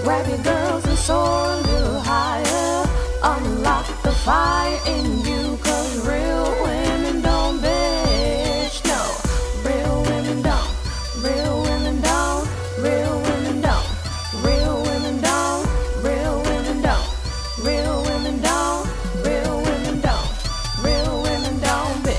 Grab your girls and soar a little higher. Unlock the fire in you, 'cause real women don't bitch. No, real women don't. Real women don't. Real women don't. Real women don't. Real women don't. Real women don't. Real women don't. Real women don't bitch.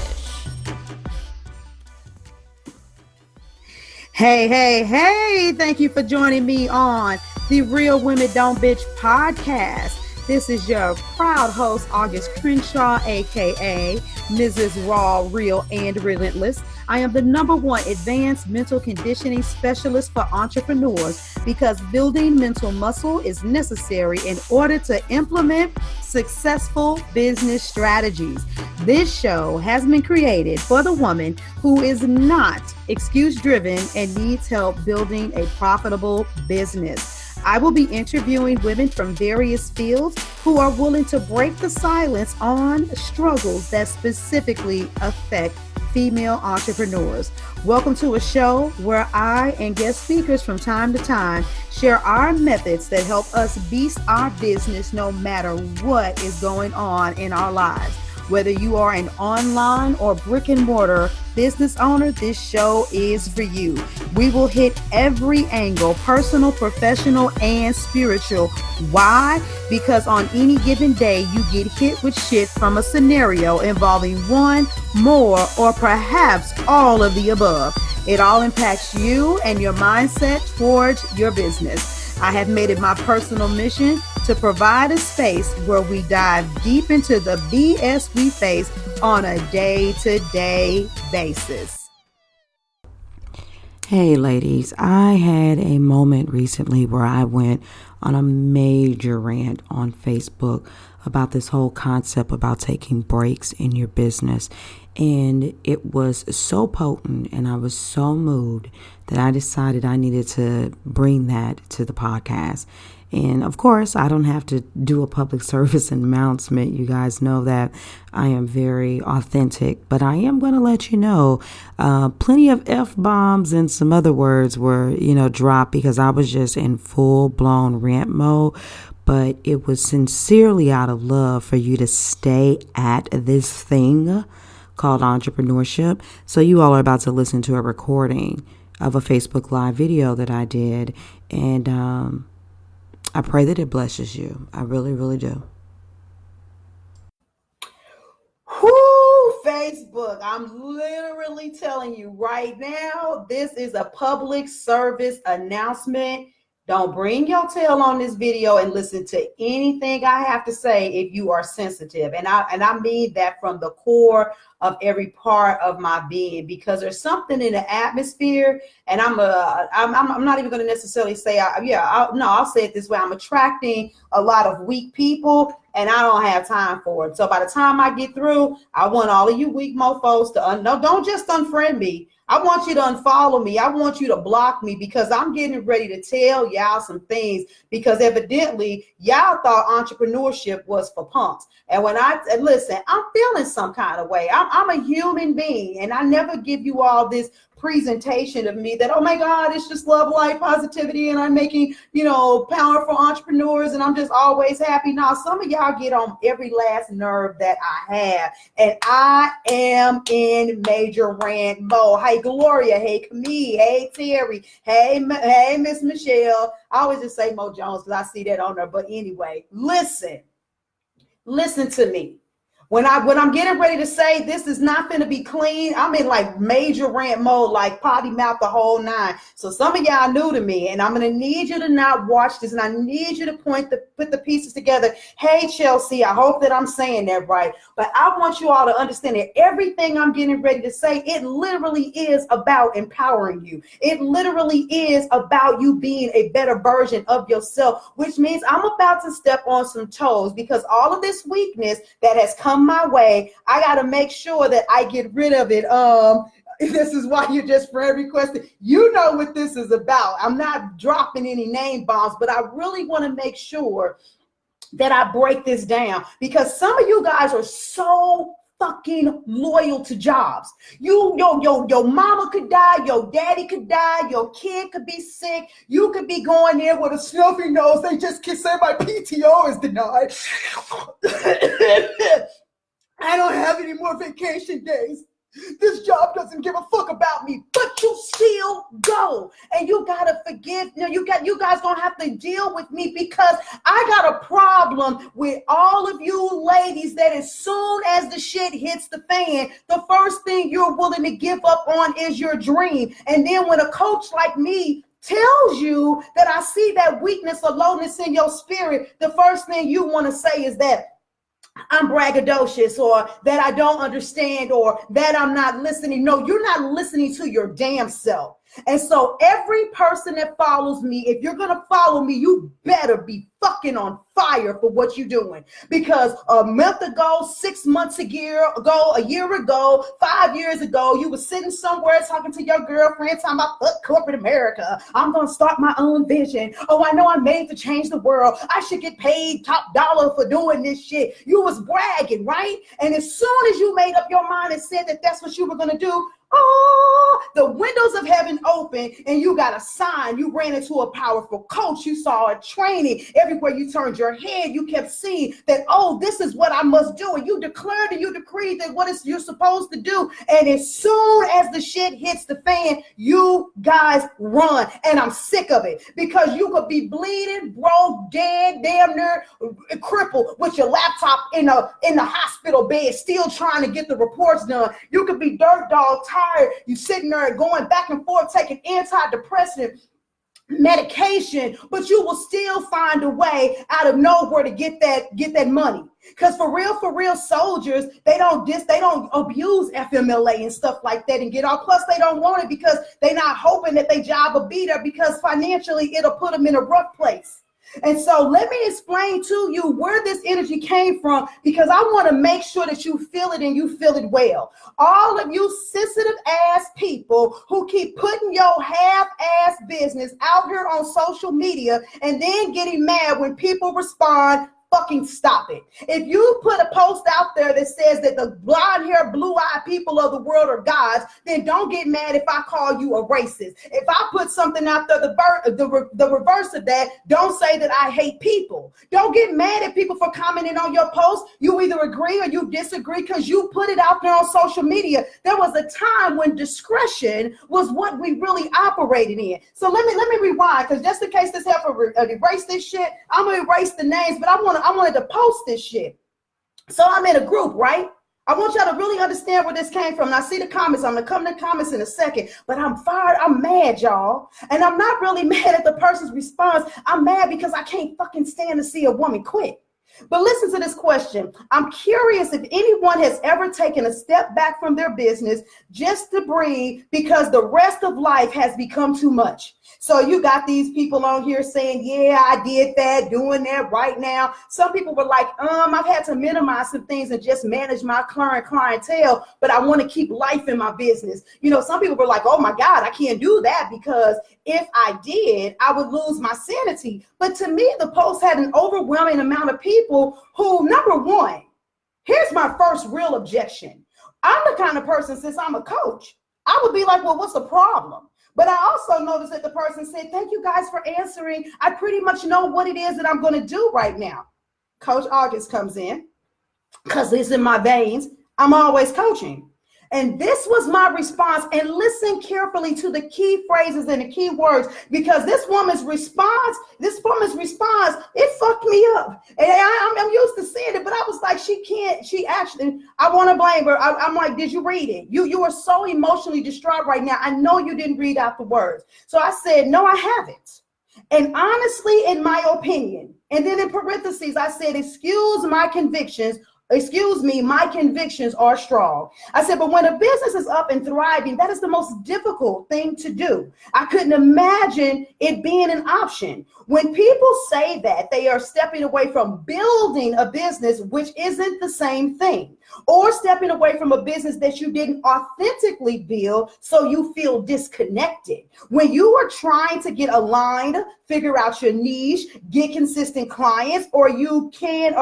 Hey, thank you for joining me on the Real Women Don't Bitch podcast. This is your proud host, August Crenshaw, aka Mrs. Raw, Real, and Relentless. I am the #1 advanced mental conditioning specialist for entrepreneurs because building mental muscle is necessary in order to implement successful business strategies. This show has been created for the woman who is not excuse-driven and needs help building a profitable business. I will be interviewing women from various fields who are willing to break the silence on struggles that specifically affect female entrepreneurs. Welcome to a show where I and guest speakers from time to time share our methods that help us beast our business no matter what is going on in our lives. Whether you are an online or brick and mortar business owner, this show is for you. We will hit every angle, personal, professional, and spiritual. Why? Because on any given day, you get hit with shit from a scenario involving one, more, or perhaps all of the above. It all impacts you and your mindset towards your business. I have made it my personal mission to provide a space where we dive deep into the BS we face on a day-to-day basis. Hey ladies, I had a moment recently where I went on a major rant on Facebook about this whole concept about taking breaks in your business. And it was so potent and I was so moved that I decided I needed to bring that to the podcast. And of course, I don't have to do a public service announcement. You guys know that I am very authentic, but I am going to let you know plenty of F-bombs and some other words were, dropped because I was just in full blown rant mode. But it was sincerely out of love for you to stay at this thing called entrepreneurship. So you all are about to listen to a recording of a Facebook Live video that I did. And I pray that it blesses you. I really, really do. Whoo, Facebook. I'm literally telling you right now, this is a public service announcement. Don't bring your tail on this video and listen to anything I have to say if you are sensitive. And I mean that from the core of every part of my being, because there's something in the atmosphere, and I'm not even going to necessarily say, I'll say it this way. I'm attracting a lot of weak people, and I don't have time for it. So by the time I get through, I want all of you weak mofos to don't just unfriend me. I want you to unfollow me. I want you to block me, because I'm getting ready to tell y'all some things, because evidently y'all thought entrepreneurship was for punks. And when listen, I'm feeling some kind of way. I'm a human being, and I never give you all this presentation of me that, oh my God, it's just love, life, positivity, and I'm making, powerful entrepreneurs, and I'm just always happy. Now, some of y'all get on every last nerve that I have, and I am in major rant mode. Hey, Gloria. Hey, Camille. Hey, Terry. Hey, Miss Michelle. I always just say Mo Jones because I see that on there. But anyway, listen to me. When I'm getting ready to say this is not going to be clean, I'm in like major rant mode, like potty mouth the whole nine. So some of y'all new to me, and I'm going to need you to not watch this, and I need you to put the pieces together. Hey, Chelsea, I hope that I'm saying that right. But I want you all to understand that everything I'm getting ready to say, it literally is about empowering you. It literally is about you being a better version of yourself, which means I'm about to step on some toes, because all of this weakness that has come my way, I got to make sure that I get rid of it. This is why you just friend requested. You know what this is about. I'm not dropping any name bombs, but I really want to make sure that I break this down, because some of you guys are so fucking loyal to jobs. Your mama could die, your daddy could die, your kid could be sick. You could be going there with a snuffy nose. They just can't say my PTO is denied. I don't have any more vacation days. This job doesn't give a fuck about me, but you still go. And you gotta forgive. You guys gonna have to deal with me because I got a problem with all of you ladies that as soon as the shit hits the fan, the first thing you're willing to give up on is your dream. And then when a coach like me tells you that I see that weakness or lowness in your spirit, the first thing you want to say is that I'm braggadocious or that I don't understand or that I'm not listening. No, you're not listening to your damn self. And so every person that follows me, if you're going to follow me, you better be fucking on fire for what you're doing. Because a month ago, 6 months a year ago, 5 years ago, you were sitting somewhere talking to your girlfriend, talking about fuck corporate America. I'm going to start my own vision. Oh, I know I'm made to change the world. I should get paid top dollar for doing this shit. You was bragging, right? And as soon as you made up your mind and said that that's what you were going to do, oh, the windows of heaven open and you got a sign. You ran into a powerful coach. You saw a training. Everywhere you turned your head, you kept seeing that, oh, this is what I must do. And you declared and you decreed that what is you're supposed to do. And as soon as the shit hits the fan, you guys run. And I'm sick of it because you could be bleeding, broke, dead, damn near crippled with your laptop in the hospital bed, still trying to get the reports done. You could be dirt dog tired. You sitting there going back and forth taking antidepressant medication, but you will still find a way out of nowhere to get that money. Because for real soldiers, they don't abuse FMLA and stuff like that and get off. Plus, they don't want it because they're not hoping that their job will be there because financially it'll put them in a rough place. And so let me explain to you where this energy came from, because I want to make sure that you feel it and you feel it well. All of you sensitive ass people who keep putting your half-ass business out here on social media and then getting mad when people respond, fucking stop it. If you put a post out there that says that the blonde hair, blue-eyed people of the world are gods, then don't get mad if I call you a racist. If I put something out there, the reverse of that, don't say that I hate people. Don't get mad at people for commenting on your post. You either agree or you disagree because you put it out there on social media. There was a time when discretion was what we really operated in. So let me rewind, because just in case this help erase this shit, I'm gonna erase the names, but I wanted to post this shit. So I'm in a group, right? I want y'all to really understand where this came from. And I see the comments. I'm going to come to the comments in a second. But I'm fired. I'm mad, y'all. And I'm not really mad at the person's response. I'm mad because I can't fucking stand to see a woman quit. But listen to this question. I'm curious if anyone has ever taken a step back from their business just to breathe because the rest of life has become too much. So you got these people on here saying, yeah, I did that, doing that right now. Some people were like, I've had to minimize some things and just manage my current clientele, but I want to keep life in my business. You know, some people were like, oh my God, I can't do that because if I did, I would lose my sanity. But to me, the post had an overwhelming amount of people who, number one, here's my first real objection. I'm the kind of person, since I'm a coach, I would be like, well, what's the problem? But I also noticed that the person said, thank you guys for answering. I pretty much know what it is that I'm going to do right now. Coach August comes in because it's in my veins. I'm always coaching. And this was my response. And listen carefully to the key phrases and the key words, because this woman's response, it fucked me up. And I'm used to seeing it, but I was like, I want to blame her. I'm like, did you read it? You are so emotionally distraught right now. I know you didn't read out the words. So I said, no, I haven't. And honestly, in my opinion, and then in parentheses, I said, excuse me, my convictions are strong. I said, but when a business is up and thriving, that is the most difficult thing to do. I couldn't imagine it being an option. When people say that, they are stepping away from building a business, which isn't the same thing. or stepping away from a business that you didn't authentically build, so you feel disconnected. When you are trying to get aligned, figure out your niche, get consistent clients, or you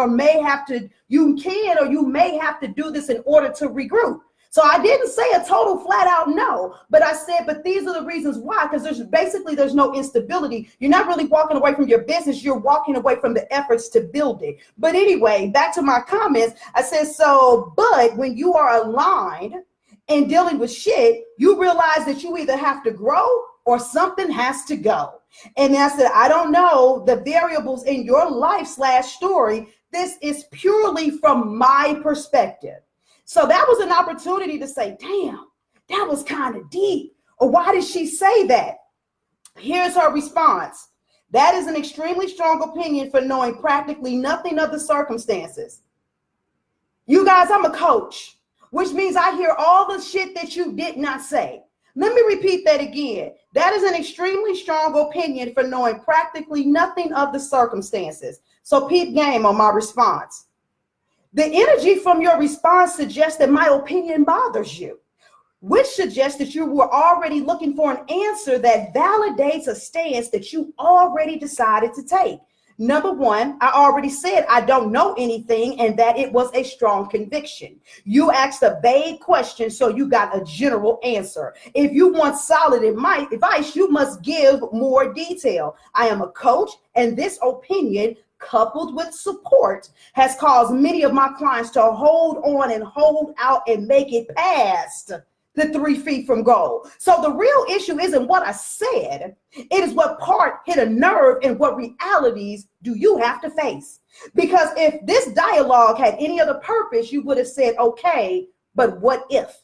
may have to do this in order to regroup. So I didn't say a total flat out no, but I said, but these are the reasons why, because there's no instability. You're not really walking away from your business. You're walking away from the efforts to build it. But anyway, back to my comments. I said, but when you are aligned and dealing with shit, you realize that you either have to grow or something has to go. And I said, I don't know the variables in your life / story. This is purely from my perspective. So that was an opportunity to say, damn, that was kind of deep. Or why did she say that? Here's her response. That is an extremely strong opinion for knowing practically nothing of the circumstances. You guys, I'm a coach, which means I hear all the shit that you did not say. Let me repeat that again. That is an extremely strong opinion for knowing practically nothing of the circumstances. So peep game on my response. The energy from your response suggests that my opinion bothers you, which suggests that you were already looking for an answer that validates a stance that you already decided to take. Number one, I already said I don't know anything and that it was a strong conviction. You asked a vague question, so you got a general answer. If you want solid advice, you must give more detail. I am a coach, and this opinion, coupled with support, has caused many of my clients to hold on and hold out and make it past the 3 feet from goal. So the real issue isn't what I said. It is what part hit a nerve and what realities do you have to face? Because if this dialogue had any other purpose, you would have said, okay, but what if?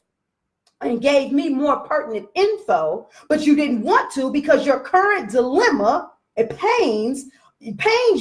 And gave me more pertinent info, but you didn't want to because your current dilemma, it pains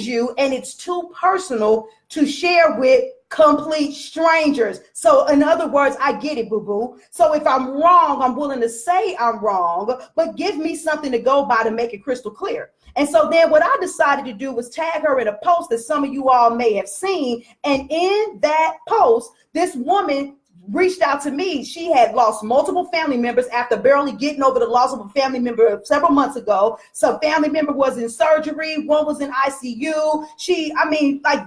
you, and it's too personal to share with complete strangers. So in other words, I get it, boo-boo. So if I'm wrong, I'm willing to say I'm wrong, but give me something to go by to make it crystal clear. And so then what I decided to do was tag her in a post that some of you all may have seen. And in that post, this woman reached out to me. She had lost multiple family members after barely getting over the loss of a family member several months ago. Some family member was in surgery. One was in ICU.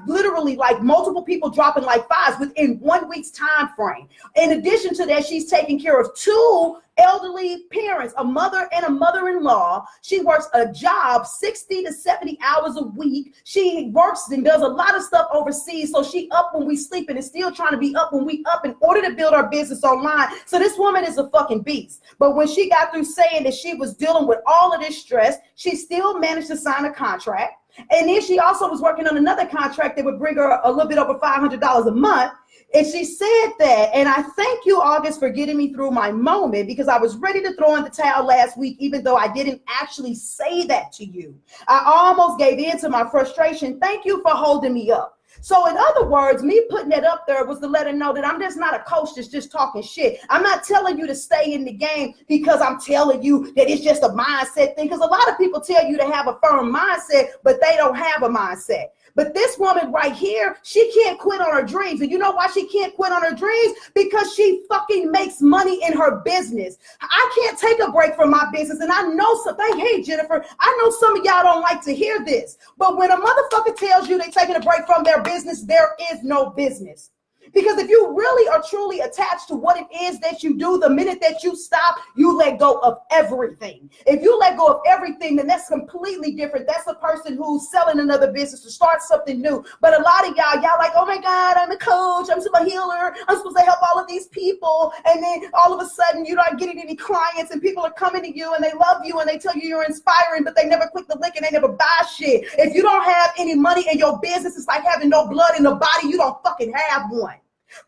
Literally multiple people dropping like flies within 1 week's time frame. In addition to that, she's taking care of 2 elderly parents, a mother and a mother-in-law. She works a job 60 to 70 hours a week. She works and does a lot of stuff overseas. So she up when we sleeping and still trying to be up when we up in order to build our business online. So this woman is a fucking beast. But when she got through saying that she was dealing with all of this stress, she still managed to sign a contract. And then she also was working on another contract that would bring her a little bit over $500 a month. And she said that, and I thank you, August, for getting me through my moment, because I was ready to throw in the towel last week, even though I didn't actually say that to you. I almost gave in to my frustration. Thank you for holding me up. So in other words, me putting it up there was to let her know that I'm just not a coach that's just talking shit. I'm not telling you to stay in the game because I'm telling you that it's just a mindset thing. Because a lot of people tell you to have a firm mindset, but they don't have a mindset. But this woman right here, she can't quit on her dreams. And you know why she can't quit on her dreams? Because she fucking makes money in her business. I can't take a break from my business. And I know something. Hey, Jennifer, I know some of y'all don't like to hear this. But when a motherfucker tells you they're taking a break from their business, there is no business. Because if you really are truly attached to what it is that you do, the minute that you stop, you let go of everything. If you let go of everything, then that's completely different. That's the person who's selling another business to start something new. But a lot of y'all like, oh my God, I'm a coach, I'm a healer, I'm supposed to help all of these people. And then all of a sudden you're not getting any clients and people are coming to you and they love you and they tell you you're inspiring, but they never click the link and they never buy shit. If you don't have any money in your business, it's like having no blood in the body. You don't fucking have one.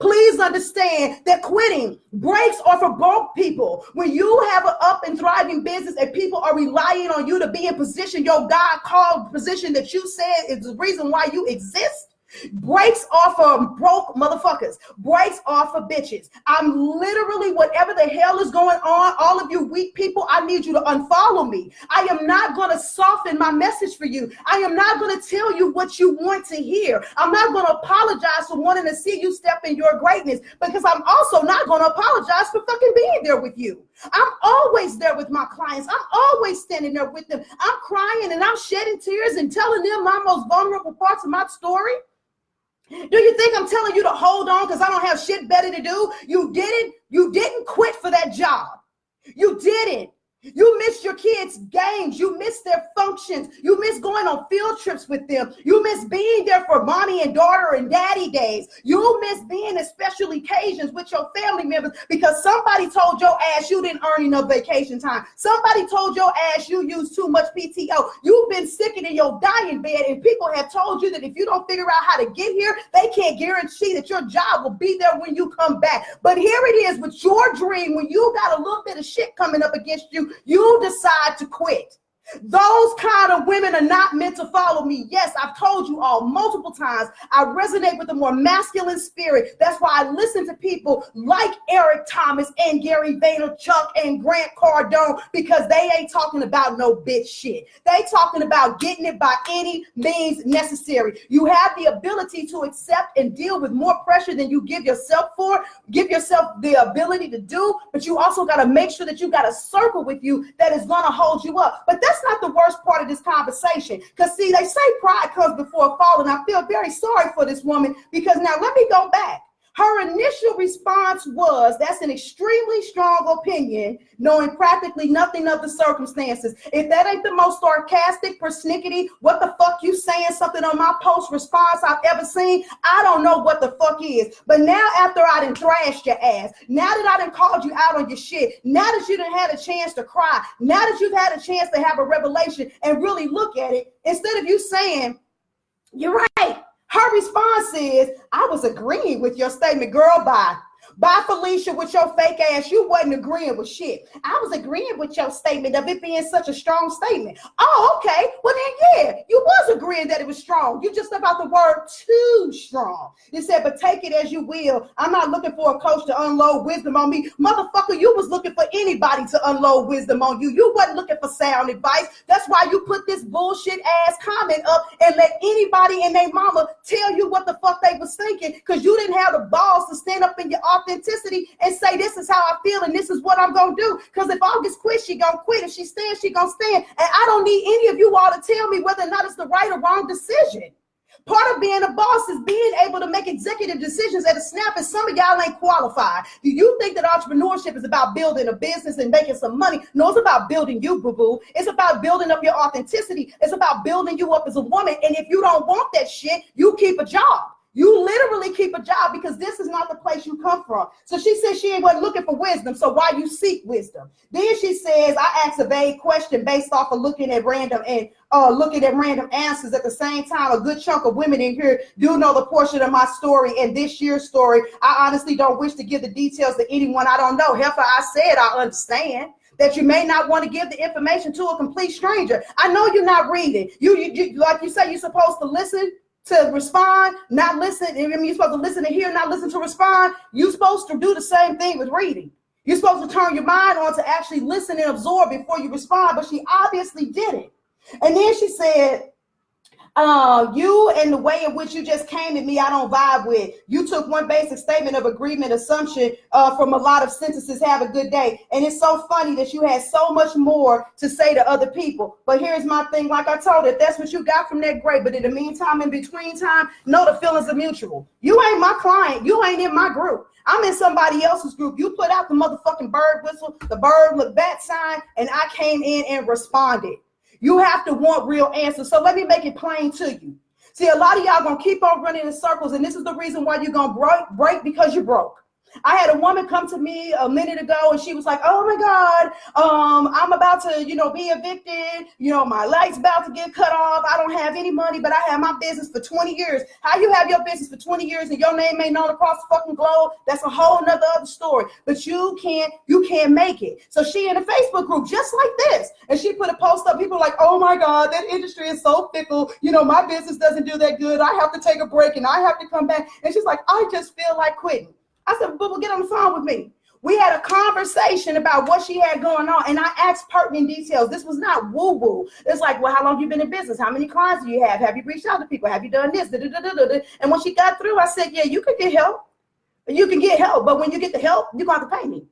Please understand that quitting breaks are for broke people. When you have an up and thriving business and people are relying on you to be in position, your God-called position that you said is the reason why you exist, Breaks off of broke motherfuckers. Breaks off of bitches. I'm literally, whatever the hell is going on, all of you weak people, I need you to unfollow me. I am not going to soften my message for you. I am not going to tell you what you want to hear. I'm not going to apologize for wanting to see you step in your greatness, because I'm also not going to apologize for fucking being there with you. I'm always there with my clients. I'm always standing there with them. I'm crying and I'm shedding tears and telling them my most vulnerable parts of my story. Do you think I'm telling you to hold on because I don't have shit better to do? You didn't quit for that job. You didn't. You missed your kids' games. You missed their functions. You missed going on field trips with them. You missed being there for mommy and daughter and daddy days. You missed being at special occasions with your family members because somebody told your ass you didn't earn enough vacation time. Somebody told your ass you used too much PTO. You've been sicking in your dying bed, and people have told you that if you don't figure out how to get here, they can't guarantee that your job will be there when you come back. But here it is with your dream, when you got a little bit of shit coming up against you, you decide to quit. Those kind of women are not meant to follow me. Yes, I've told you all multiple times, I resonate with a more masculine spirit. That's why I listen to people like Eric Thomas and Gary Vaynerchuk and Grant Cardone, because they ain't talking about no bitch shit. They talking about getting it by any means necessary. You have the ability to accept and deal with more pressure than you give yourself the ability to do, but you also got to make sure that you got a circle with you that is going to hold you up. But that's not the worst part of this conversation, because see, they say pride comes before a fall, and I feel very sorry for this woman, because now let me go back. Her initial response was, that's an extremely strong opinion, knowing practically nothing of the circumstances. If that ain't the most sarcastic, persnickety, what the fuck you saying something on my post response I've ever seen, I don't know what the fuck is. But now, after I done thrashed your ass, now that I done called you out on your shit, now that you done had a chance to cry, now that you've had a chance to have a revelation and really look at it, instead of you saying, you're right, her response is, I was agreeing with your statement, girl, bye. Bye, Felicia, with your fake ass. You wasn't agreeing with shit. I was agreeing with your statement of it being such a strong statement. Oh, okay. Well, then, yeah, you was agreeing that it was strong. You just about the word too strong. You said, but take it as you will. I'm not looking for a coach to unload wisdom on me. Motherfucker, you was looking for anybody to unload wisdom on you. You wasn't looking for sound advice. That's why you put this bullshit ass comment up and let anybody and their mama tell you what the fuck they was thinking, because you didn't have the balls to stand up in your authenticity and say, this is how I feel and this is what I'm gonna do. Because if August quit, she gonna quit. If she stands, she gonna stand. And I don't need any of you all to tell me whether or not it's the right or wrong decision. Part of being a boss is being able to make executive decisions at a snap, and some of y'all ain't qualified. Do you think that entrepreneurship is about building a business and making some money? No, it's about building you, boo-boo. It's about building up your authenticity. It's about building you up as a woman. And if you don't want that shit, you keep a job. You literally keep a job, because this is not the place you come from. So she said she wasn't looking for wisdom, so why you seek wisdom? Then she says, I asked a vague question based off of looking at random answers. At the same time, a good chunk of women in here do know the portion of my story and this year's story. I honestly don't wish to give the details to anyone I don't know. Heifer, I said I understand that you may not want to give the information to a complete stranger. I know you're not reading. You like you say, you're supposed to listen to respond, not listen. I mean, you're supposed to listen to hear, not listen to respond. You're supposed to do the same thing with reading. You're supposed to turn your mind on to actually listen and absorb before you respond, but she obviously didn't. And then she said, you and the way in which you just came at me, I don't vibe with. You took one basic statement of agreement assumption from a lot of sentences, have a good day. And it's so funny that you had so much more to say to other people. But here's my thing, like I told her, if that's what you got from that, great. But in the meantime, in between time, know the feelings are mutual. You ain't my client. You ain't in my group. I'm in somebody else's group. You put out the motherfucking bird whistle, the bird with bat sign, and I came in and responded. You have to want real answers. So let me make it plain to you. See, a lot of y'all gonna keep on running in circles, and this is the reason why you're gonna break, because you're broke. I had a woman come to me a minute ago and she was like, oh my God, I'm about to, be evicted. My light's about to get cut off. I don't have any money, but I have my business for 20 years. How you have your business for 20 years and your name ain't known across the fucking globe? That's a whole nother other story. But you can't make it. So she in a Facebook group just like this. And she put a post up. People are like, oh my God, that industry is so fickle. My business doesn't do that good. I have to take a break and I have to come back. And she's like, I just feel like quitting. I said, Boo, get on the phone with me. We had a conversation about what she had going on, and I asked pertinent details. This was not woo-woo. It's like, well, how long you been in business? How many clients do you have? Have you reached out to people? Have you done this? And when she got through, I said, yeah, you can get help. You can get help, but when you get the help, you're going to have to pay me.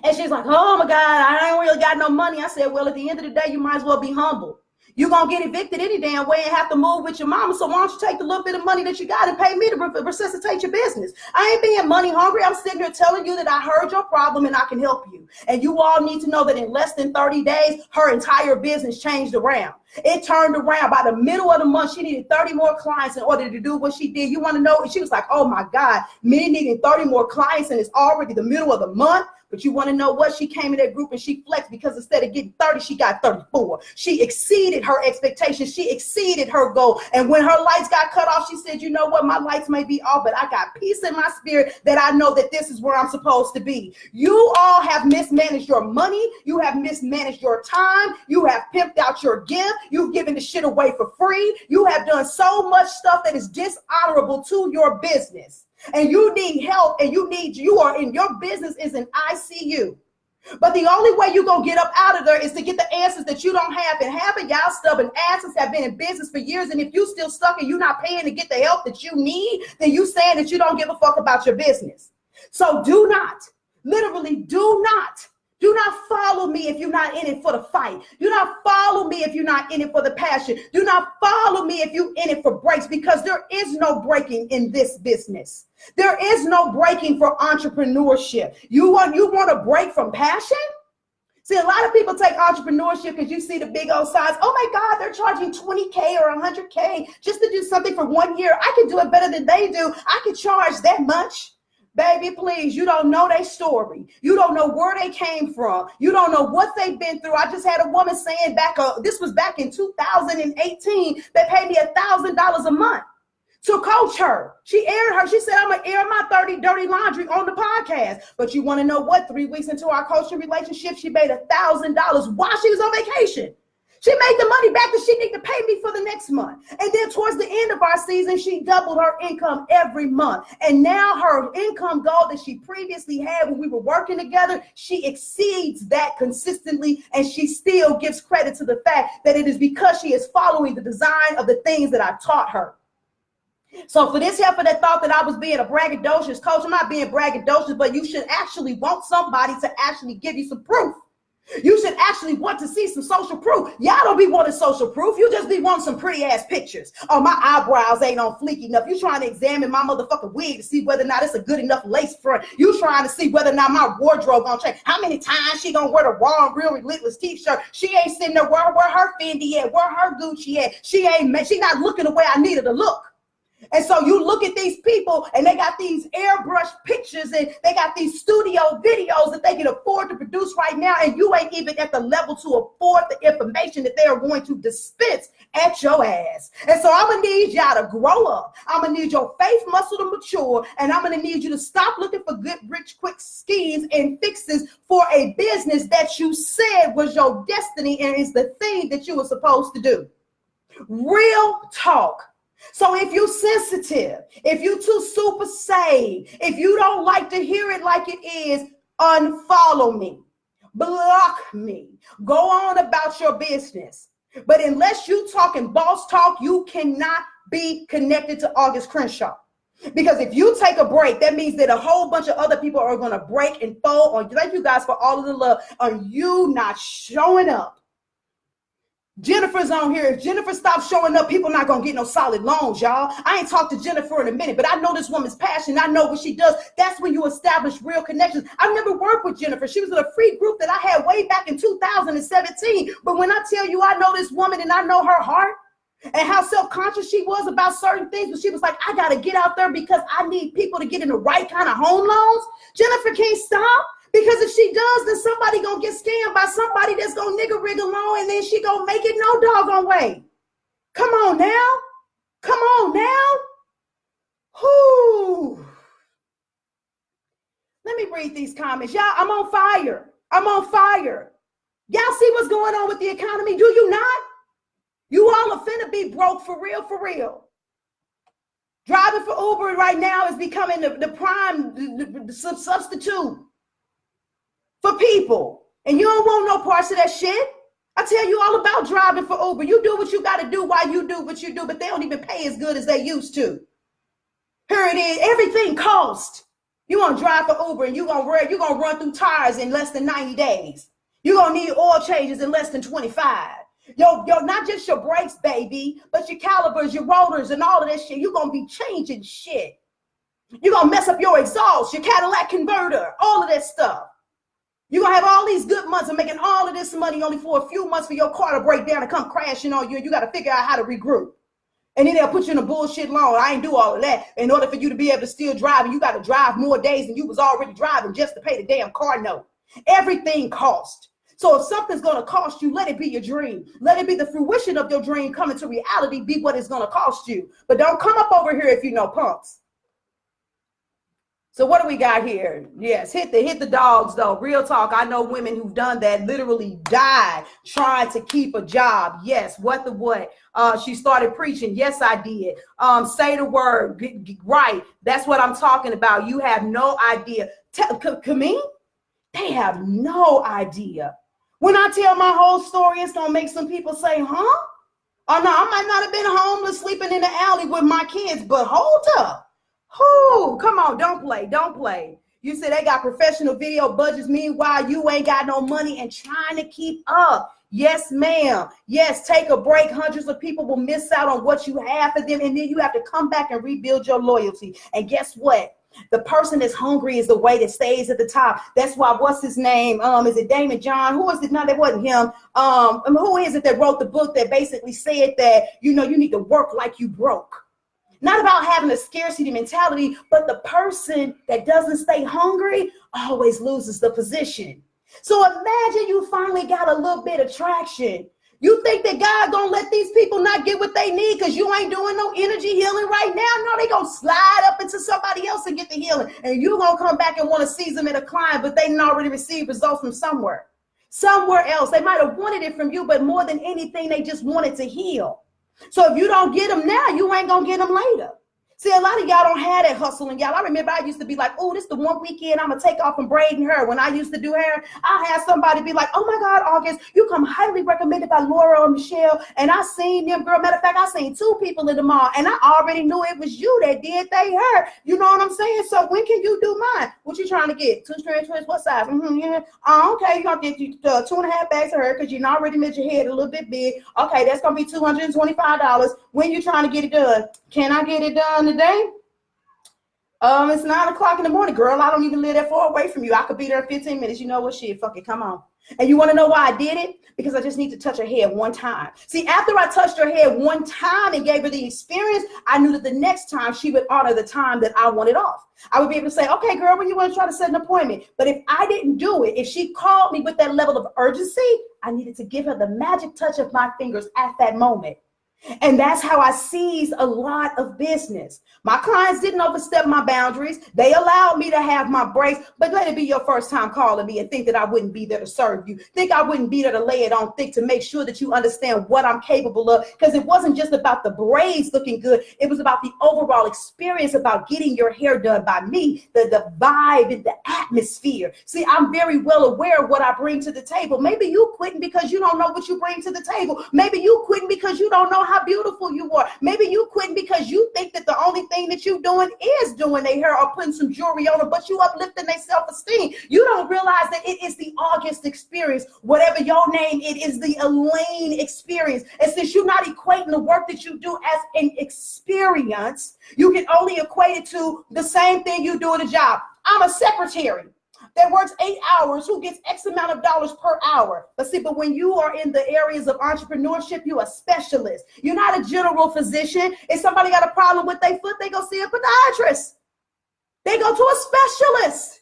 And she's like, oh, my God, I ain't really got no money. I said, well, at the end of the day, you might as well be humble. You're going to get evicted any damn way and have to move with your mama. So why don't you take the little bit of money that you got and pay me to resuscitate your business? I ain't being money hungry. I'm sitting here telling you that I heard your problem and I can help you. And you all need to know that in less than 30 days, her entire business changed around. It turned around. By the middle of the month, she needed 30 more clients in order to do what she did. You want to know? And she was like, oh my God, me needing 30 more clients and it's already the middle of the month. But you want to know what? She came in that group and she flexed because instead of getting 30, she got 34. She exceeded her expectations. She exceeded her goal. And when her lights got cut off, she said, you know what? My lights may be off, but I got peace in my spirit that I know that this is where I'm supposed to be. You all have mismanaged your money. You have mismanaged your time. You have pimped out your gift. You've given the shit away for free. You have done so much stuff that is dishonorable to your business. And you need help and you are in your business is in ICU. But the only way you're going to get up out of there is to get the answers that you don't have. And half of y'all stubborn asses have been in business for years. And if you still stuck and you're not paying to get the help that you need, then you saying that you don't give a fuck about your business. So do not, literally do not follow me if you're not in it for the fight. Do not follow me if you're not in it for the passion. Do not follow me if you're in it for breaks, because there is no breaking in this business. There is no breaking for entrepreneurship. You want a break from passion? See, a lot of people take entrepreneurship because you see the big old signs. Oh my God, they're charging $20K or $100K just to do something for 1 year. I can do it better than they do. I can charge that much. Baby, please, you don't know their story. You don't know where they came from. You don't know what they've been through. I just had a woman saying this was back in 2018, they paid me $1,000 a month to coach her. She said, I'm going to air my dirty laundry on the podcast. But you want to know what? 3 weeks into our coaching relationship, she made $1,000 while she was on vacation. She made the money back that she needed to pay me for the next month. And then towards the end of our season, she doubled her income every month. And now her income goal that she previously had when we were working together, she exceeds that consistently. And she still gives credit to the fact that it is because she is following the design of the things that I taught her. So for this helper that thought that I was being a braggadocious coach, I'm not being braggadocious, but you should actually want somebody to actually give you some proof. You should actually want to see some social proof. Y'all don't be wanting social proof. You just be wanting some pretty ass pictures. Oh, my eyebrows ain't on fleek enough. You trying to examine my motherfucking wig to see whether or not it's a good enough lace front. You trying to see whether or not my wardrobe gonna change. How many times she gonna wear the raw and real relentless t-shirt? She ain't sitting there where her Fendi at, where her Gucci at. She not looking the way I need her to look. And so you look at these people and they got these airbrush pictures and they got these studio videos that they can afford to produce right now. And you ain't even at the level to afford the information that they are going to dispense at your ass. And so I'm going to need y'all to grow up. I'm going to need your faith muscle to mature. And I'm going to need you to stop looking for good, rich, quick schemes and fixes for a business that you said was your destiny and is the thing that you were supposed to do. Real talk. So if you're sensitive, if you too super saved, if you don't like to hear it like it is, unfollow me, block me, go on about your business. But unless you talking boss talk, you cannot be connected to August Crenshaw. Because if you take a break, that means that a whole bunch of other people are going to break and fold on you. Thank you guys for all of the love on you not showing up. Jennifer's on here. If Jennifer stops showing up, people not going to get no solid loans, y'all. I ain't talked to Jennifer in a minute, but I know this woman's passion. I know what she does. That's when you establish real connections. I've never worked with Jennifer. She was in a free group that I had way back in 2017. But when I tell you I know this woman and I know her heart, and how self-conscious she was about certain things, but she was like, I got to get out there because I need people to get in the right kind of home loans. Jennifer can't stop, because if she does, then somebody going to get scammed by somebody that's going to nigger rig along, and then she going to make it no doggone way. Come on now. Come on now. Whoo. Let me read these comments. Y'all, I'm on fire. I'm on fire. Y'all see what's going on with the economy? Do you not? You all are finna be broke for real, for real. Driving for Uber right now is becoming the prime substitute for people. And you don't want no parts of that shit. I tell you all about driving for Uber. You do what you got to do while you do what you do, but they don't even pay as good as they used to. Here it is. Everything costs. You want to drive for Uber and you're going to run through tires in less than 90 days. You're going to need oil changes in less than 25. Yo, not just your brakes, baby, but your calipers, your rotors, and all of that shit. You're going to be changing shit. You're going to mess up your exhaust, your Cadillac converter, all of that stuff. You're going to have all these good months and making all of this money only for a few months for your car to break down and come crashing on you. And you got to figure out how to regroup. And then they'll put you in a bullshit loan. I ain't do all of that. In order for you to be able to still drive, you got to drive more days than you was already driving just to pay the damn car note. Everything costs. So if something's going to cost you, let it be your dream. Let it be the fruition of your dream coming to reality, be what it's going to cost you. But don't come up over here if you know punks. So what do we got here? Yes, hit the dogs, though. Real talk. I know women who've done that, literally died trying to keep a job. Yes, what? She started preaching. Yes, I did. Say the word. Right. That's what I'm talking about. You have no idea. Camille? They have no idea. When I tell my whole story, it's going to make some people say, huh? Oh, no, I might not have been homeless sleeping in the alley with my kids, but hold up. Whoo, come on, don't play. You said they got professional video budgets. Meanwhile, you ain't got no money and trying to keep up. Yes, ma'am. Yes, take a break. Hundreds of people will miss out on what you have for them, and then you have to come back and rebuild your loyalty. And guess what? The person that's hungry is the way that stays at the top. That's why, what's his name? Is it Damon John? Who is it? No, that wasn't him. Who is it that wrote the book that basically said that, you need to work like you broke? Not about having a scarcity mentality, but the person that doesn't stay hungry always loses the position. So imagine you finally got a little bit of traction. You think that God gonna let these people not get what they need because you ain't doing no energy healing right now? No, they gonna slide up into somebody else and get the healing. And you gonna come back and want to seize them in a client, but they didn't already receive results from somewhere else. They might have wanted it from you, but more than anything, they just wanted to heal. So if you don't get them now, you ain't gonna get them later. See, a lot of y'all don't have that hustle in y'all. I remember I used to be like, oh, this the one weekend I'm going to take off and braiding hair. When I used to do hair, I had somebody be like, oh, my God, August, you come highly recommended by Laura or Michelle. And I seen them, girl. Matter of fact, I seen 2 people in the mall, and I already knew it was you that did they hair. You know what I'm saying? So when can you do mine? What you trying to get? 2 strand twins? What size? Yeah. Okay, you're going to get you 2.5 bags of hair because you already made your head a little bit big. Okay, that's going to be $225. When you trying to get it done? Can I get it done today? It's 9 o'clock in the morning, girl. I don't even live that far away from you. I could be there in 15 minutes. You know what? Shit, fuck it. Come on. And you want to know why I did it? Because I just need to touch her head one time. See, after I touched her head one time and gave her the experience, I knew that the next time she would honor the time that I wanted off. I would be able to say, okay, girl, when you want to try to set an appointment. But if I didn't do it, if she called me with that level of urgency, I needed to give her the magic touch of my fingers at that moment. And that's how I seized a lot of business. My clients didn't overstep my boundaries. They allowed me to have my breaks, but let it be your first time calling me and think that I wouldn't be there to serve you. Think I wouldn't be there to lay it on thick to make sure that you understand what I'm capable of. Because it wasn't just about the braids looking good. It was about the overall experience about getting your hair done by me, the vibe and the atmosphere. See, I'm very well aware of what I bring to the table. Maybe you quitting because you don't know what you bring to the table. Maybe you quitting because you don't know how beautiful you are. Maybe you quitting because you think that the only thing that you're doing is doing their hair or putting some jewelry on it, but you uplifting their self-esteem. You don't realize that it is the August experience. Whatever your name, it is the Elaine experience. And since you're not equating the work that you do as an experience, you can only equate it to the same thing you do at a job. I'm a secretary. that works 8 hours who gets X amount of dollars per hour. But when you are in the areas of entrepreneurship, you're a specialist. You're not a general physician. If somebody got a problem with their foot, they go see a podiatrist. They go to a specialist.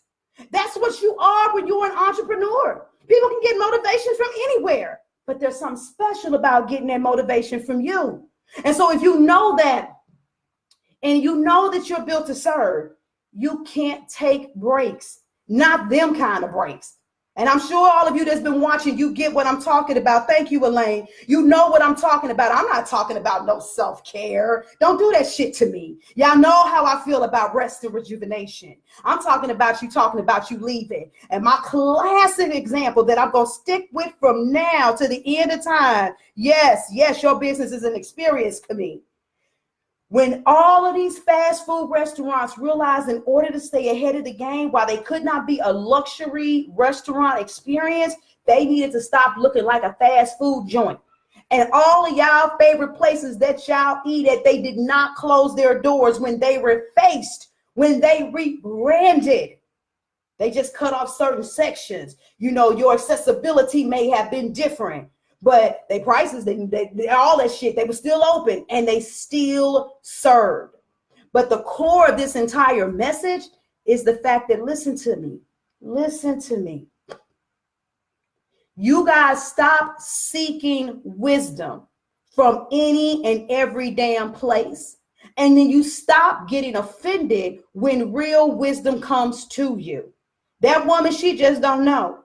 That's what you are when you're an entrepreneur. People can get motivation from anywhere, but there's something special about getting that motivation from you. And so if you know that, and you know that you're built to serve, you can't take breaks, not them kind of breaks. And I'm sure all of you that's been watching, you get what I'm talking about. Thank you, Elaine. You know what I'm talking about. I'm not talking about no self-care. Don't do that shit to me. Y'all know how I feel about rest and rejuvenation. I'm talking about you leaving. And my classic example that I'm going to stick with from now to the end of time. Yes, your business is an experience to me. When all of these fast food restaurants realized in order to stay ahead of the game, while they could not be a luxury restaurant experience, they needed to stop looking like a fast food joint. And all of y'all favorite places that y'all eat at, they did not close their doors when they rebranded. They just cut off certain sections. You know, your accessibility may have been different. But they prices, they all that shit, they were still open and they still served. But the core of this entire message is the fact that, listen to me. You guys stop seeking wisdom from any and every damn place. And then you stop getting offended when real wisdom comes to you. That woman, she just don't know.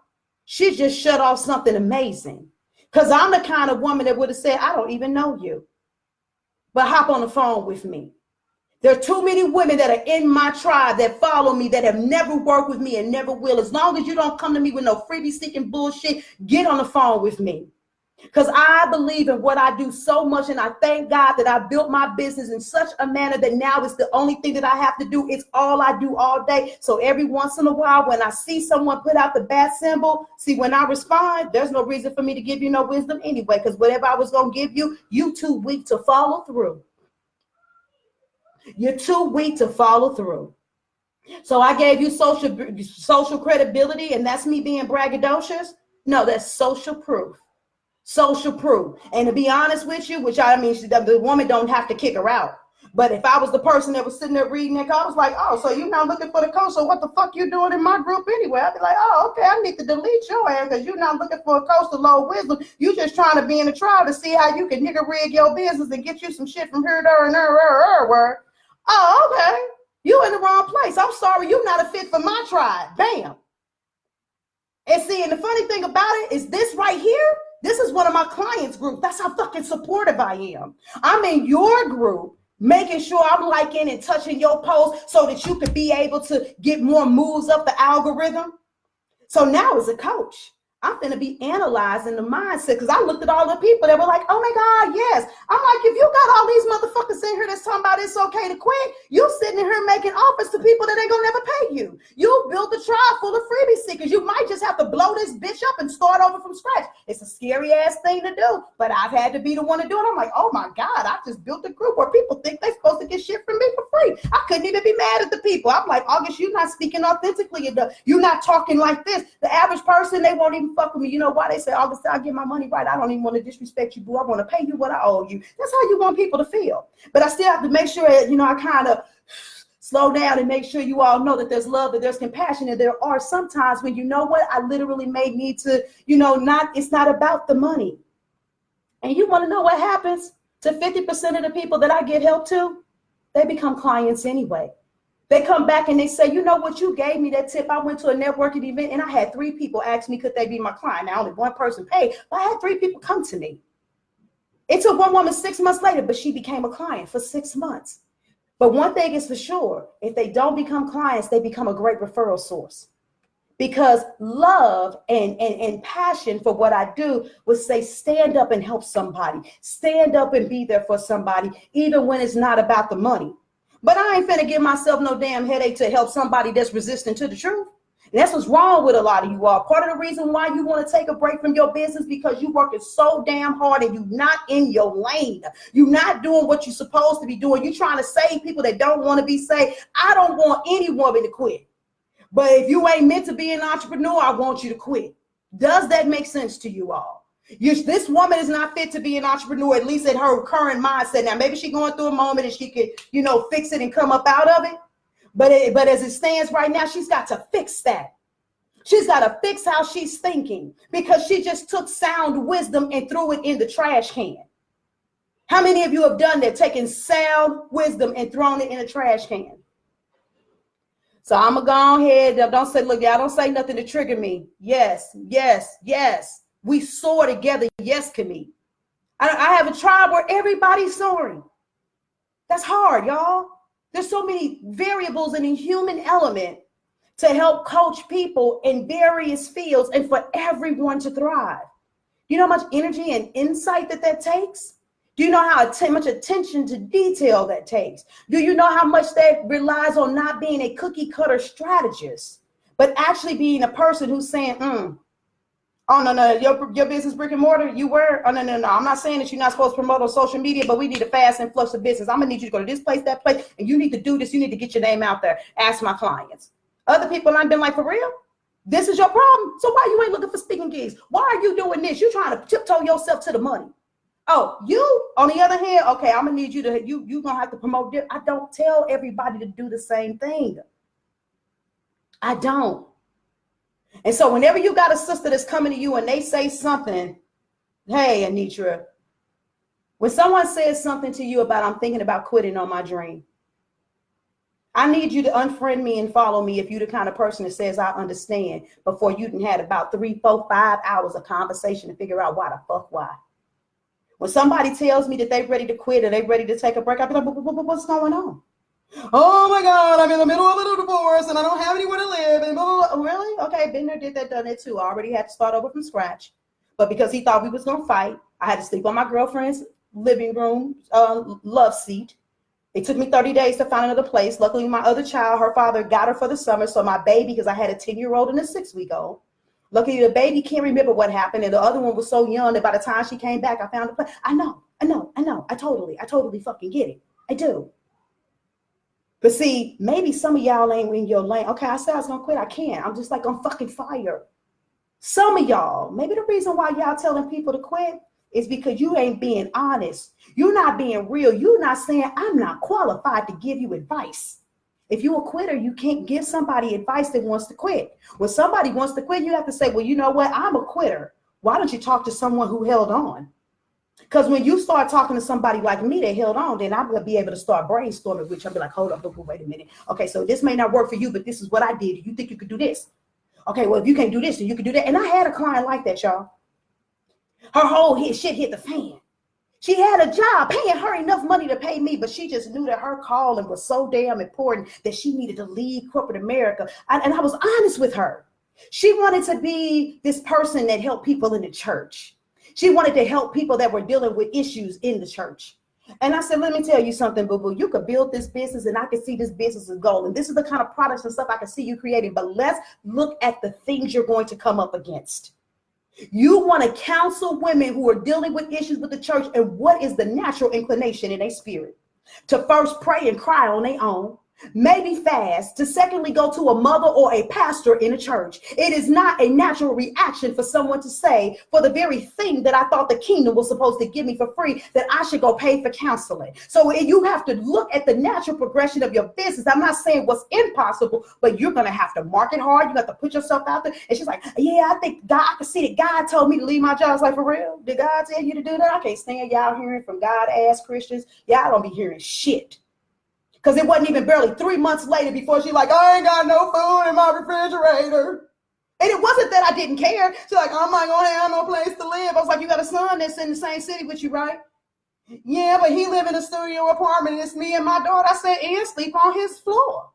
She just shut off something amazing. Because I'm the kind of woman that would have said, I don't even know you, but hop on the phone with me. There are too many women that are in my tribe that follow me that have never worked with me and never will. As long as you don't come to me with no freebie seeking bullshit, get on the phone with me. Because I believe in what I do so much, and I thank God that I built my business in such a manner that now it's the only thing that I have to do. It's all I do all day. So every once in a while, when I see someone put out the bat symbol, see, when I respond, there's no reason for me to give you no wisdom anyway, because whatever I was going to give you, you too weak to follow through. You're too weak to follow through. So I gave you social credibility, and that's me being braggadocious? No, that's social proof. Social proof. And to be honest with you, which I mean, the woman don't have to kick her out. But if I was the person that was sitting there reading that, I was like, oh, so you're not looking for the coach. So what the fuck you doing in my group anyway? I'd be like, oh, okay, I need to delete your ass because you're not looking for a coach to load wisdom. You just trying to be in a trial to see how you can nigga rig your business and get you some shit from here, there, and there, where. Oh, okay. You in the wrong place. I'm sorry, you're not a fit for my tribe. Bam. And see, and the funny thing about it is this right here. This is one of my clients' groups. That's how fucking supportive I am. I'm in your group, making sure I'm liking and touching your post so that you could be able to get more moves up the algorithm. So now as a coach, I'm going to be analyzing the mindset because I looked at all the people that were like, oh my God, yes. I'm like, if you got all these motherfuckers in here that's talking about it's okay to quit, you sitting in here making offers to people that ain't going to never pay you. You built a tribe full of freebie seekers. You might just have to blow this bitch up and start over from scratch. It's a scary ass thing to do, but I've had to be the one to do it. I'm like, oh my God, I just built a group where people think they're supposed to get shit from me for free. I couldn't even be mad at the people. I'm like, August, you're not speaking authentically enough. You're not talking like this. The average person, they won't even fuck with me. You know why? They say, August, I'll get my money right. I don't even want to disrespect you, boo. I want to pay you what I owe you. That's how you want people to feel. But I still have to make sure, I kind of slow down and make sure you all know that there's love, that there's compassion. And there are sometimes when, I literally may need to, it's not about the money. And you want to know what happens to 50% of the people that I give help to? They become clients anyway. They come back and they say, you know what, you gave me that tip. I went to a networking event and I had 3 people ask me, could they be my client? Now only 1 person paid, but I had 3 people come to me. It took one woman 6 months later, but she became a client for 6 months. But one thing is for sure, if they don't become clients, they become a great referral source. Because love and passion for what I do would say, stand up and help somebody. Stand up and be there for somebody, even when it's not about the money. But I ain't finna give myself no damn headache to help somebody that's resistant to the truth. And that's what's wrong with a lot of you all. Part of the reason why you want to take a break from your business because you're working so damn hard and you're not in your lane. You're not doing what you're supposed to be doing. You're trying to save people that don't want to be saved. I don't want any woman to quit. But if you ain't meant to be an entrepreneur, I want you to quit. Does that make sense to you all? This woman is not fit to be an entrepreneur, at least at her current mindset. Now, maybe she's going through a moment and she could, fix it and come up out of it. But as it stands right now, she's got to fix that. She's got to fix how she's thinking, because she just took sound wisdom and threw it in the trash can. How many of you have done that, taken sound wisdom and thrown it in a trash can? So I'm going to go ahead. Don't say, look, y'all don't say nothing to trigger me. Yes, yes, yes. We soar together. Yes, Camille. I have a tribe where everybody's soaring. That's hard, y'all. There's so many variables in the human element to help coach people in various fields and for everyone to thrive. You know how much energy and insight that takes? Do you know how much attention to detail that takes? Do you know how much that relies on not being a cookie cutter strategist, but actually being a person who's saying, oh, no, your business brick and mortar, no. I'm not saying that you're not supposed to promote on social media, but we need a fast influx of business. I'm going to need you to go to this place, that place, and you need to do this. You need to get your name out there. Ask my clients. Other people I've been like, for real? This is your problem? So why you ain't looking for speaking gigs? Why are you doing this? You're trying to tiptoe yourself to the money. Oh, you, on the other hand, okay, I'm going to need you to, you're going to have to promote this. I don't tell everybody to do the same thing. I don't. And so whenever you got a sister that's coming to you and they say something, hey, Anitra, when someone says something to you about, I'm thinking about quitting on my dream, I need you to unfriend me and follow me if you're the kind of person that says I understand before you done had about 3, 4, 5 hours of conversation to figure out why the fuck why. When somebody tells me that they're ready to quit or they're ready to take a break, I'll be like, what's going on? Oh my God, I'm in the middle of a divorce and I don't have anywhere to live. And blah, blah, blah. Really? Okay, been there, did that, done it too. I already had to start over from scratch. But because he thought we was going to fight, I had to sleep on my girlfriend's living room love seat. It took me 30 days to find another place. Luckily, my other child, her father got her for the summer. So my baby, because I had a 10-year-old and a 6-week-old. Luckily, the baby can't remember what happened. And the other one was so young that by the time she came back, I found a place. I know. I totally fucking get it. I do. But see, maybe some of y'all ain't in your lane. Okay, I said I was going to quit. I can't. I'm just like on fucking fire. Some of y'all, maybe the reason why y'all telling people to quit is because you ain't being honest. You're not being real. You're not saying, I'm not qualified to give you advice. If you're a quitter, you can't give somebody advice that wants to quit. When somebody wants to quit, you have to say, well, you know what? I'm a quitter. Why don't you talk to someone who held on? Because when you start talking to somebody like me that held on, then I'm going to be able to start brainstorming, which I'll be like, hold up, wait a minute. Okay, so this may not work for you, but this is what I did. You think you could do this? Okay, well, if you can't do this, then you can do that. And I had a client like that, y'all. Her whole shit hit the fan. She had a job paying her enough money to pay me, but she just knew that her calling was so damn important that she needed to leave corporate America. And I was honest with her. She wanted to be this person that helped people in the church. She wanted to help people that were dealing with issues in the church. And I said, let me tell you something, boo-boo. You could build this business and I can see this business is going. And this is the kind of products and stuff I can see you creating. But let's look at the things you're going to come up against. You want to counsel women who are dealing with issues with the church, and what is the natural inclination in their spirit? To first pray and cry on their own, maybe fast, to secondly go to a mother or a pastor in a church. It is not a natural reaction for someone to say, for the very thing that I thought the kingdom was supposed to give me for free, that I should go pay for counseling. So you have to look at the natural progression of your business. I'm not saying what's impossible, but you're going to have to market hard. You have to put yourself out there. And she's like, yeah, I think God, I can see that God told me to leave my job. I was like, for real? Did God tell you to do that? I can't stand y'all hearing from God-ass Christians. Y'all don't be hearing shit. Because it wasn't even barely 3 months later before she's like, I ain't got no food in my refrigerator. And it wasn't that I didn't care. She's like, I'm not going to have no place to live. I was like, you got a son that's in the same city with you, right? Yeah, but he live in a studio apartment and it's me and my daughter. I said, and sleep on his floor.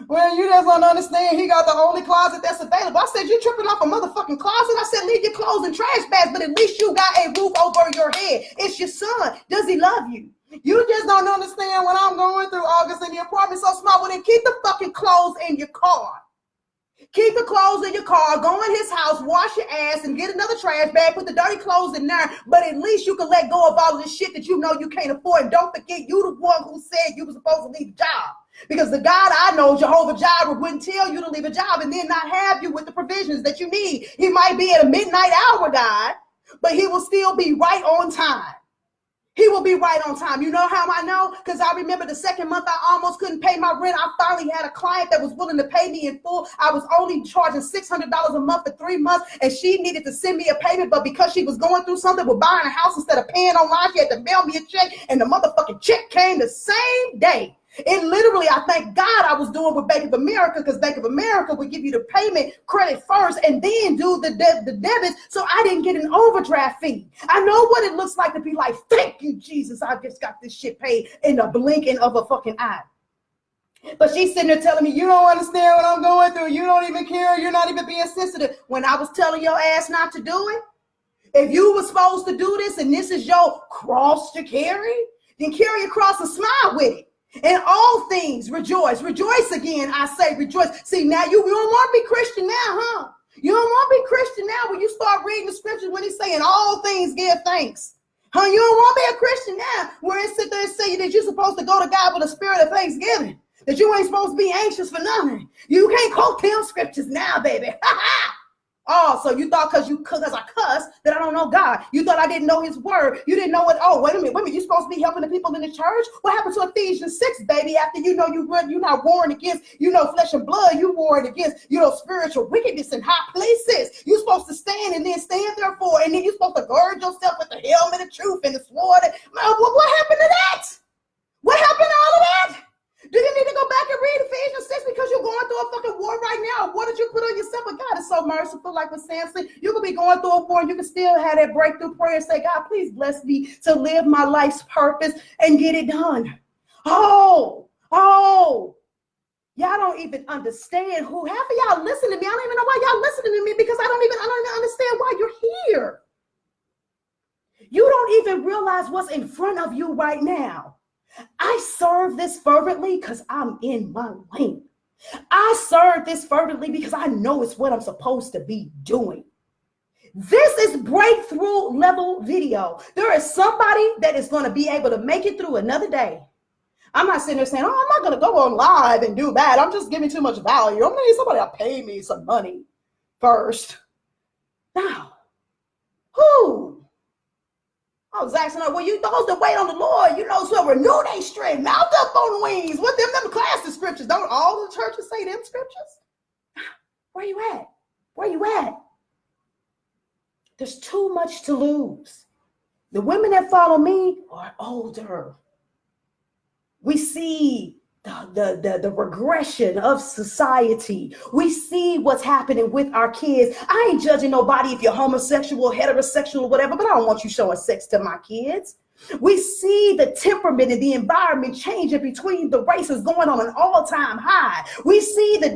Well, you just don't understand. He got the only closet that's available. I said, you tripping off a motherfucking closet? I said, leave your clothes in trash bags, but at least you got a roof over your head. It's your son. Does he love you? You just don't understand what I'm going through, August, and the apartment's so small. Well, then keep the fucking clothes in your car. Keep the clothes in your car, go in his house, wash your ass, and get another trash bag, put the dirty clothes in there. But at least you can let go of all of this shit that you know you can't afford. And don't forget, you the one who said you were supposed to leave the job. Because the God I know, Jehovah Jireh, wouldn't tell you to leave a job and then not have you with the provisions that you need. He might be at a midnight hour, God, but he will still be right on time. He will be right on time. You know how I know? Because I remember the second month I almost couldn't pay my rent. I finally had a client that was willing to pay me in full. I was only charging $600 a month for 3 months, and she needed to send me a payment, but because she was going through something with buying a house instead of paying online, she had to mail me a check, and the motherfucking check came the same day. It literally, I thank God I was doing with Bank of America, because Bank of America would give you the payment credit first and then do the debits, so I didn't get an overdraft fee. I know what it looks like to be like, thank you, Jesus, I just got this shit paid in the blinking of a fucking eye. But she's sitting there telling me, you don't understand what I'm going through. You don't even care. You're not even being sensitive. When I was telling your ass not to do it, if you were supposed to do this and this is your cross to carry, then carry a cross and smile with it. In all things, rejoice. Rejoice again, I say rejoice. See, now you don't want to be Christian now, huh? You don't want to be Christian now when you start reading the scriptures when he's saying all things give thanks. Huh? You don't want to be a Christian now where it sit there and say that you're supposed to go to God with a spirit of thanksgiving, that you ain't supposed to be anxious for nothing. You can't quote them scriptures now, baby. Ha ha! Oh, so you thought because I cuss that I don't know God. You thought I didn't know his word. You didn't know what. Oh, wait a minute. You're supposed to be helping the people in the church? What happened to Ephesians 6, baby? After you're not warring against, flesh and blood. You warring against, spiritual wickedness in high places. You're supposed to stand and then stand therefore. And then you're supposed to guard yourself with the helmet of truth and the sword. What happened to that? What happened to all of that? Do you need to go back and read Ephesians 6 because you're going through a fucking war right now? What did you put on yourself? But God is so merciful, like with Samson. You could be going through a war and you can still have that breakthrough prayer and say, God, please bless me to live my life's purpose and get it done. Oh, y'all don't even understand who. Half of y'all listen to me. I don't even know why y'all listening to me because I don't even understand why you're here. You don't even realize what's in front of you right now. I serve this fervently because I'm in my lane. I serve this fervently because I know it's what I'm supposed to be doing. This is breakthrough level video. There is somebody that is going to be able to make it through another day. I'm not sitting there saying, oh, I'm not going to go on live and do that. I'm just giving too much value. I'm going to need somebody to pay me some money first. Now, who? I was asking her, well, you those that wait on the Lord, so renew their strength, mount up on wings. What them class of scriptures? Don't all the churches say them scriptures? Where you at? Where you at? There's too much to lose. The women that follow me are older. We see the regression of society. We see what's happening with our kids. I ain't judging nobody if you're homosexual, heterosexual, whatever, but I don't want you showing sex to my kids. We see the temperament and the environment changing between the races going on an all-time high. We see the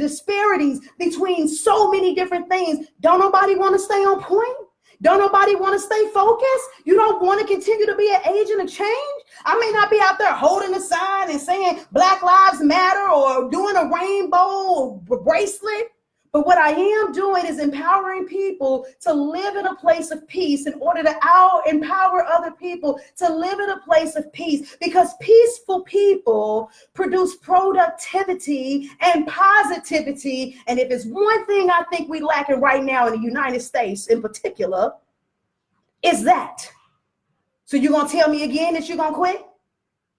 disparities between so many different things. Don't nobody want to stay on point? Don't nobody want to stay focused? You don't want to continue to be an agent of change? I may not be out there holding a sign and saying Black Lives Matter or doing a rainbow bracelet, but what I am doing is empowering people to live in a place of peace in order to empower other people to live in a place of peace, because peaceful people produce productivity and positivity. And if it's one thing I think we lacking right now in the United States in particular, is that. So you're going to tell me again that you're going to quit?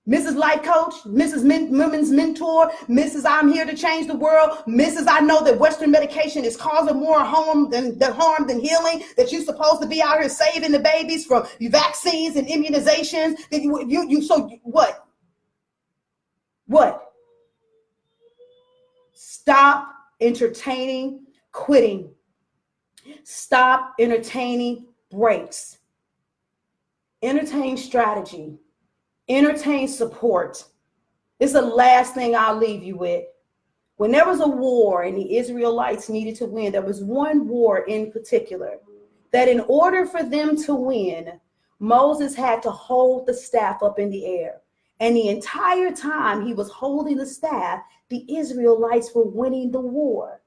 Mrs. Life Coach, Mrs. Women's Mentor, Mrs. I'm here to change the world, Mrs. I know that Western medication is causing more harm than healing, that you're supposed to be out here saving the babies from vaccines and immunizations. That so what? What? Stop entertaining quitting. Stop entertaining breaks. Entertain strategy. Entertain support. This is the last thing I'll leave you with. When there was a war and the Israelites needed to win, there was one war in particular that in order for them to win, Moses had to hold the staff up in the air. And the entire time he was holding the staff, the Israelites were winning the war.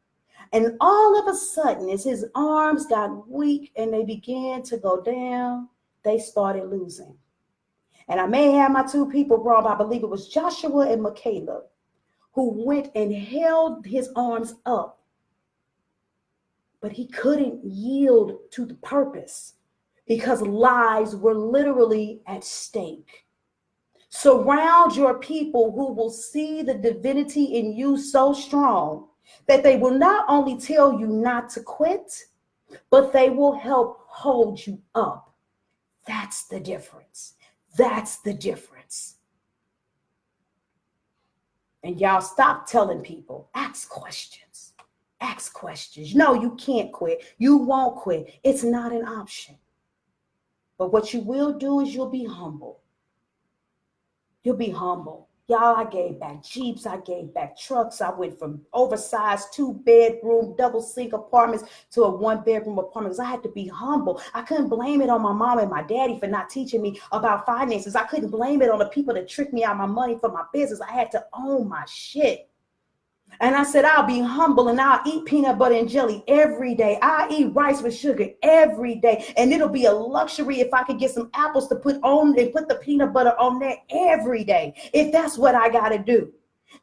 And all of a sudden, as his arms got weak and they began to go down, they started losing. And I may have my two people wrong, but I believe it was Joshua and Michaela who went and held his arms up, but he couldn't yield to the purpose because lives were literally at stake. Surround your people who will see the divinity in you so strong that they will not only tell you not to quit, but they will help hold you up. That's the difference. That's the difference. And y'all stop telling people, ask questions. Ask questions. No, you can't quit. You won't quit. It's not an option. But what you will do is you'll be humble. You'll be humble. Y'all, I gave back Jeeps. I gave back trucks. I went from oversized 2-bedroom double sink apartments to a 1-bedroom apartment because I had to be humble. I couldn't blame it on my mom and my daddy for not teaching me about finances. I couldn't blame it on the people that tricked me out of my money for my business. I had to own my shit. And I said, I'll be humble and I'll eat peanut butter and jelly every day. I'll eat rice with sugar every day. And it'll be a luxury if I could get some apples to put on and put the peanut butter on there every day. If that's what I got to do.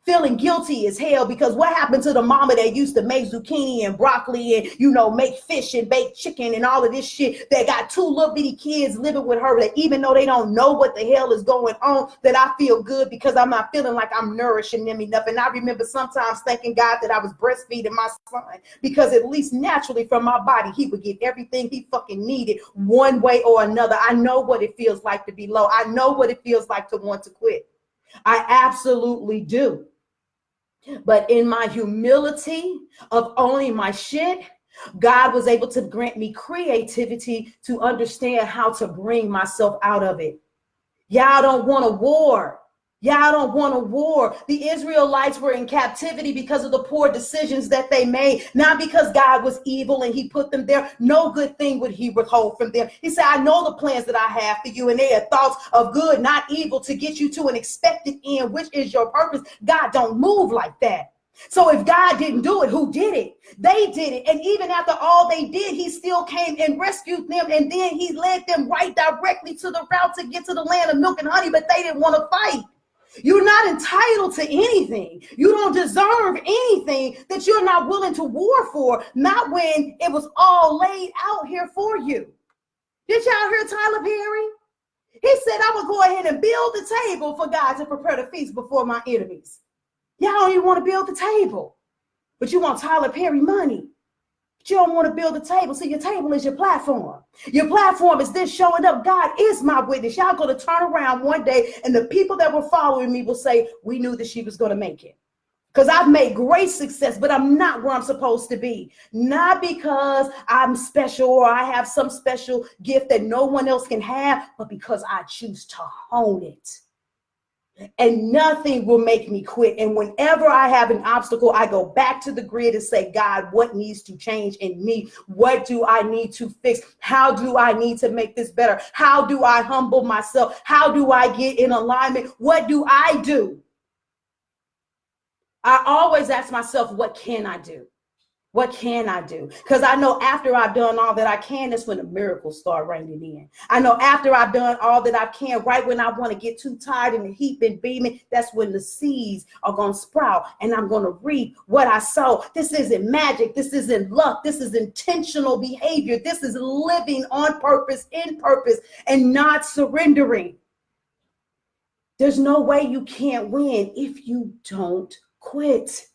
Feeling guilty as hell because what happened to the mama that used to make zucchini and broccoli and, make fish and bake chicken and all of this shit that got 2 little bitty kids living with her that even though they don't know what the hell is going on, that I feel good because I'm not feeling like I'm nourishing them enough. And I remember sometimes thanking God that I was breastfeeding my son because at least naturally from my body, he would get everything he fucking needed one way or another. I know what it feels like to be low. I know what it feels like to want to quit. I absolutely do. But in my humility of owning my shit, God was able to grant me creativity to understand how to bring myself out of it. Y'all don't want a war. Y'all don't want a war. The Israelites were in captivity because of the poor decisions that they made, not because God was evil and he put them there. No good thing would he withhold from them. He said, I know the plans that I have for you, and they are thoughts of good, not evil, to get you to an expected end, which is your purpose. God don't move like that. So if God didn't do it, who did it? They did it. And even after all they did, he still came and rescued them. And then he led them right directly to the route to get to the land of milk and honey, but they didn't want to fight. You're not entitled to anything. You don't deserve anything that you're not willing to war for, not when it was all laid out here for you. Did y'all hear Tyler Perry? He said, I would go ahead and build the table for God to prepare the feast before my enemies. Y'all don't even want to build the table, but you want Tyler Perry money. But you don't want to build the table. So your table is your platform. Your platform is this showing up. God is my witness. Y'all going to turn around one day and the people that were following me will say, we knew that she was going to make it. Because I've made great success, but I'm not where I'm supposed to be. Not because I'm special or I have some special gift that no one else can have, but because I choose to hone it. And nothing will make me quit. And whenever I have an obstacle, I go back to the grid and say, God, what needs to change in me? What do I need to fix? How do I need to make this better? How do I humble myself? How do I get in alignment? What do I do? I always ask myself, what can I do? What can I do? Because I know after I've done all that I can, that's when the miracles start raining in. I know after I've done all that I can, right when I want to get too tired and the heat been beaming, that's when the seeds are going to sprout and I'm going to reap what I sow. This isn't magic. This isn't luck. This is intentional behavior. This is living on purpose, in purpose, and not surrendering. There's no way you can't win if you don't quit.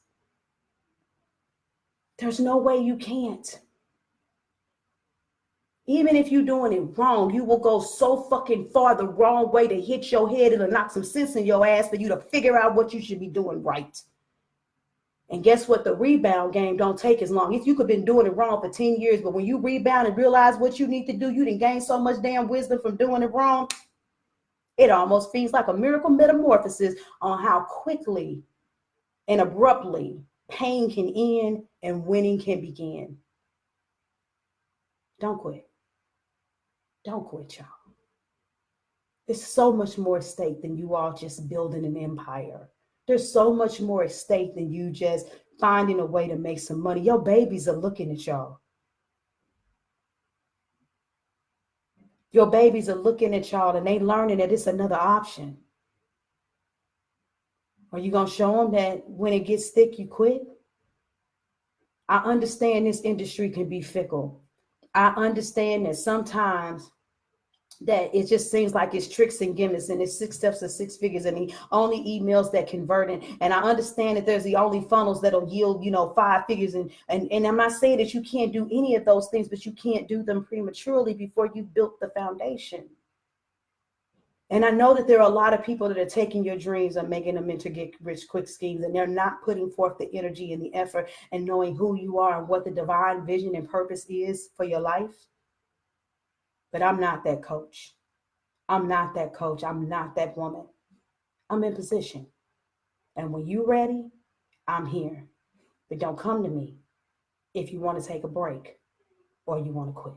There's no way you can't. Even if you're doing it wrong, you will go so fucking far the wrong way to hit your head and knock some sense in your ass for you to figure out what you should be doing right. And guess what? The rebound game don't take as long. If you could have been doing it wrong for 10 years, but when you rebound and realize what you need to do, you didn't gain so much damn wisdom from doing it wrong. It almost feels like a miracle metamorphosis on how quickly and abruptly pain can end and winning can begin. Don't quit. Don't quit, y'all. There's so much more at stake than you all just building an empire. There's so much more at stake than you just finding a way to make some money. Your babies are looking at y'all. Your babies are looking at y'all and they learning that it's another option. Are you going to show them that when it gets thick, you quit? I understand this industry can be fickle. I understand that sometimes that it just seems like it's tricks and gimmicks and it's 6 steps to 6 figures and the only emails that convert. And I understand that there's the only funnels that'll yield, 5 figures. And I'm not saying that you can't do any of those things, but you can't do them prematurely before you built the foundation. And I know that there are a lot of people that are taking your dreams and making them into get rich quick schemes, and they're not putting forth the energy and the effort and knowing who you are and what the divine vision and purpose is for your life. But I'm not that coach. I'm not that coach. I'm not that woman. I'm in position. And when you're ready, I'm here. But don't come to me if you want to take a break or you want to quit.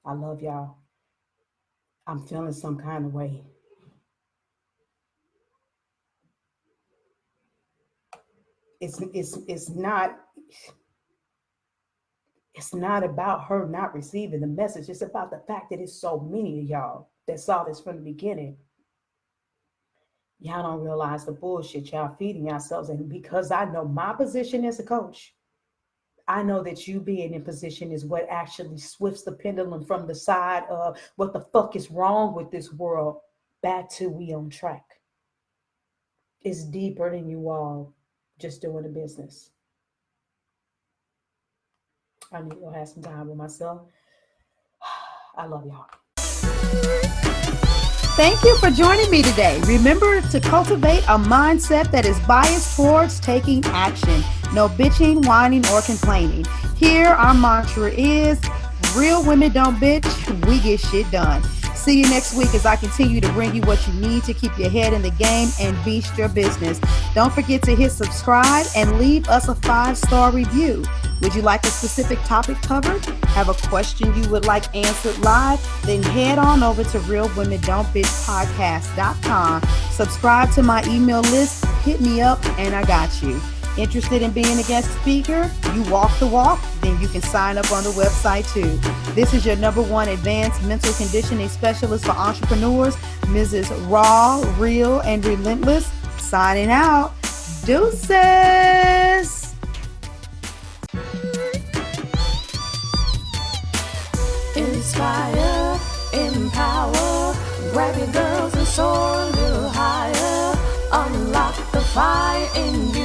I love y'all. I'm feeling some kind of way. It's not about her not receiving the message. It's about the fact that it's so many of y'all that saw this from the beginning. Y'all don't realize the bullshit y'all feeding yourselves. And because I know my position as a coach, I know that you being in position is what actually swifts the pendulum from the side of what the fuck is wrong with this world back to we on track. It's deeper than you all just doing the business. I need to have some time with myself. I love y'all. Thank you for joining me today. Remember to cultivate a mindset that is biased towards taking action. No bitching, whining, or complaining. Here, our mantra is, real women don't bitch, we get shit done. See you next week as I continue to bring you what you need to keep your head in the game and beast your business. Don't forget to hit subscribe and leave us a 5-star review. Would you like a specific topic covered? Have a question you would like answered live? Then head on over to realwomendon'tbitchpodcast.com. Subscribe to my email list, hit me up, and I got you. Interested in being a guest speaker? You walk the walk? Then you can sign up on the website too. This is your #1 advanced mental conditioning specialist for entrepreneurs, Mrs. Raw, Real, and Relentless. Signing out. Deuces. Inspire, empower, grab your girls and soar a little higher. Unlock the fire in you.